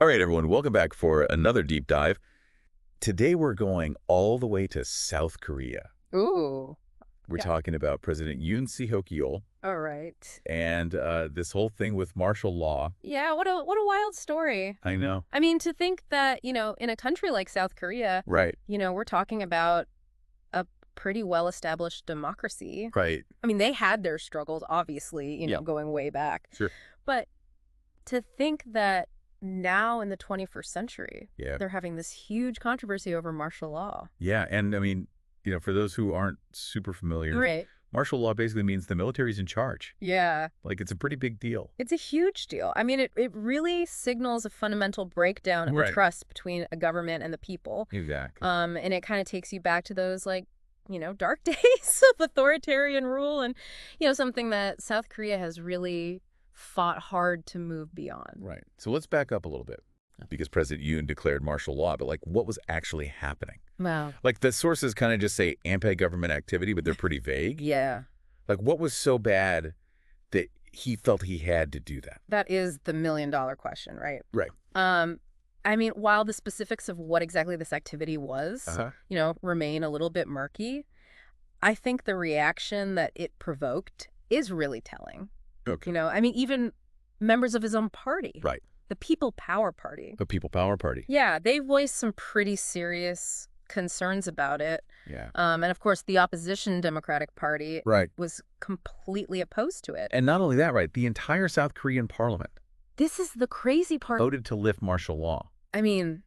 All right, everyone, welcome back for another deep dive. Today we're going all the way to South Korea. Ooh. We're Yeah. talking about President Yoon Seok-yol All right. and this whole thing with martial law. Yeah, what a wild story. I know. I mean, to think that, in a country like South Korea, Right, we're talking about a pretty well-established democracy. right. I mean, they had their struggles, obviously, Yeah. going way back. Sure. But to think that now in the 21st century, Yeah. they're having this huge controversy over martial law. Yeah, and I mean, for those who aren't super familiar, Right. martial law basically means the military's in charge. Yeah. Like, it's a pretty big deal. It's a huge deal. I mean, it really signals a fundamental breakdown of Right. the trust between a government and the people. Exactly. And it kind of takes you back to those, dark days of authoritarian rule and, something that South Korea has really fought hard to move beyond. Right. So let's back up a little bit because President Yoon declared martial law, but what was actually happening? Wow. The sources kind of just say anti-government activity, but they're pretty vague. Yeah. What was so bad that he felt he had to do that? That is the million-dollar question, right? Right. I mean, while the specifics of what exactly this activity was, Uh-huh. remain a little bit murky, I think the reaction that it provoked is really telling. Okay. I mean, even members of his own party. Right. The People Power Party. The People Power Party. Yeah, they voiced some pretty serious concerns about it. Yeah. And of course, the opposition Democratic Party Right. was completely opposed to it. And not only that, right, the entire South Korean parliament This is the crazy part. voted to lift martial law. I mean,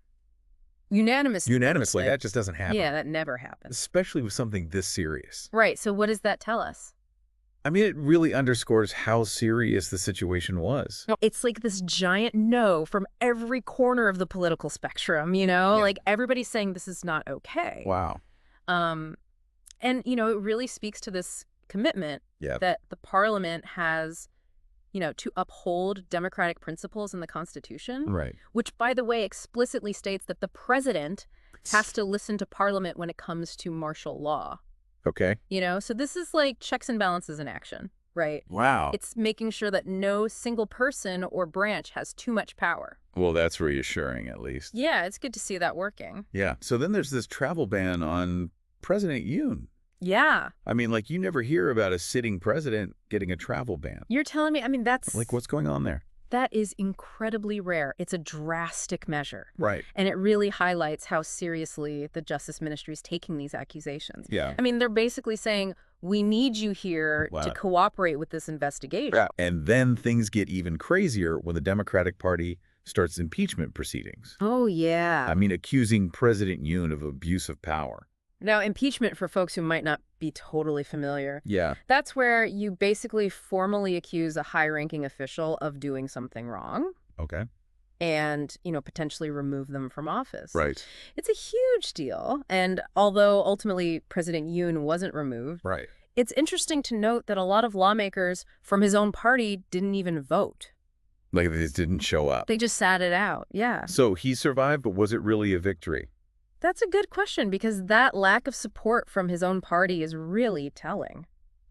unanimously. Unanimously. That just doesn't happen. Yeah, that never happens. Especially with something this serious. Right. So what does that tell us? I mean, it really underscores how serious the situation was. It's like this giant no from every corner of the political spectrum, Like everybody's saying this is not okay. Wow. And, it really speaks to this commitment Yeah. that the parliament has, to uphold democratic principles in the Constitution, Right. which, by the way, explicitly states that the president has to listen to parliament when it comes to martial law. Okay. So this is like checks and balances in action, right? Wow. It's making sure that no single person or branch has too much power. Well, that's reassuring, at least. Yeah, it's good to see that working. Yeah. So then there's this travel ban on President Yoon. Yeah. I mean, you never hear about a sitting president getting a travel ban. You're telling me, I mean, What's going on there? that is incredibly rare. It's a drastic measure. Right. And it really highlights how seriously the Justice Ministry is taking these accusations. Yeah. I mean, they're basically saying, we need you here Wow. to cooperate with this investigation. Yeah. And then things get even crazier when the Democratic Party starts impeachment proceedings. Oh, yeah. I mean, accusing President Yoon of abuse of power. Now, impeachment, for folks who might not be totally familiar, Yeah. that's where you basically formally accuse a high-ranking official of doing something wrong Okay. and, potentially remove them from office. Right. It's a huge deal. And although ultimately President Yoon wasn't removed, Right. it's interesting to note that a lot of lawmakers from his own party didn't even vote. They just didn't show up. They just sat it out. Yeah. So he survived, but was it really a victory? That's a good question because that lack of support from his own party is really telling.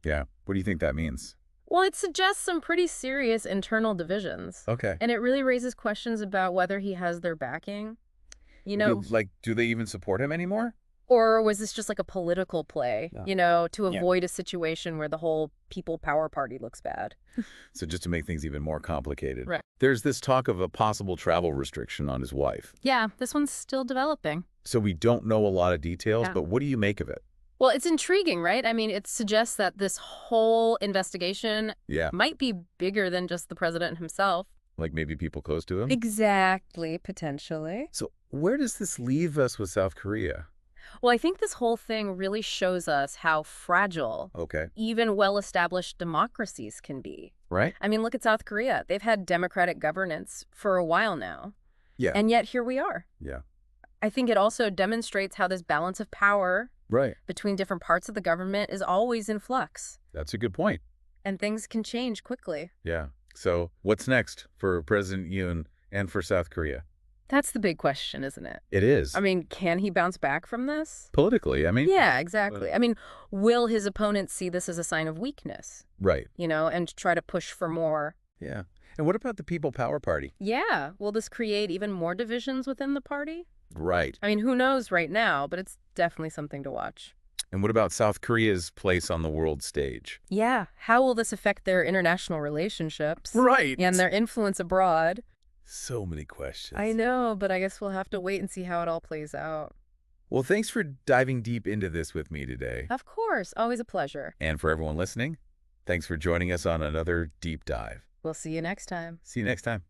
Yeah. What do you think that means? Well, it suggests some pretty serious internal divisions. Okay. And it really raises questions about whether he has their backing, Do they even support him anymore? or was this just like a political play, Yeah. to avoid a situation where the whole People Power Party looks bad. So just to make things even more complicated. Right. There's this talk of a possible travel restriction on his wife. Yeah, this one's still developing. So we don't know a lot of details, Yeah. but what do you make of it? Well, it's intriguing, right? I mean, it suggests that this whole investigation Yeah. might be bigger than just the president himself. Maybe people close to him? Exactly, potentially. So where does this leave us with South Korea? Well, I think this whole thing really shows us how fragile Okay. even well-established democracies can be. Right? I mean, look at South Korea. They've had democratic governance for a while now. Yeah. And yet here we are. Yeah. I think it also demonstrates how this balance of power Right. between different parts of the government is always in flux. That's a good point. And things can change quickly. Yeah. So what's next for President Yoon and for South Korea? That's the big question, isn't it? It is. I mean, can he bounce back from this? Politically, I mean. Yeah, exactly. I mean, will his opponents see this as a sign of weakness, Right. and try to push for more? Yeah. And what about the People Power Party? Yeah. Will this create even more divisions within the party? Right. I mean, who knows right now, but it's definitely something to watch. And what about South Korea's place on the world stage? Yeah. How will this affect their international relationships? Right. And their influence abroad? So many questions. I know, but I guess we'll have to wait and see how it all plays out. Well, thanks for diving deep into this with me today. Of course. Always a pleasure. And for everyone listening, thanks for joining us on another deep dive. We'll see you next time. See you next time.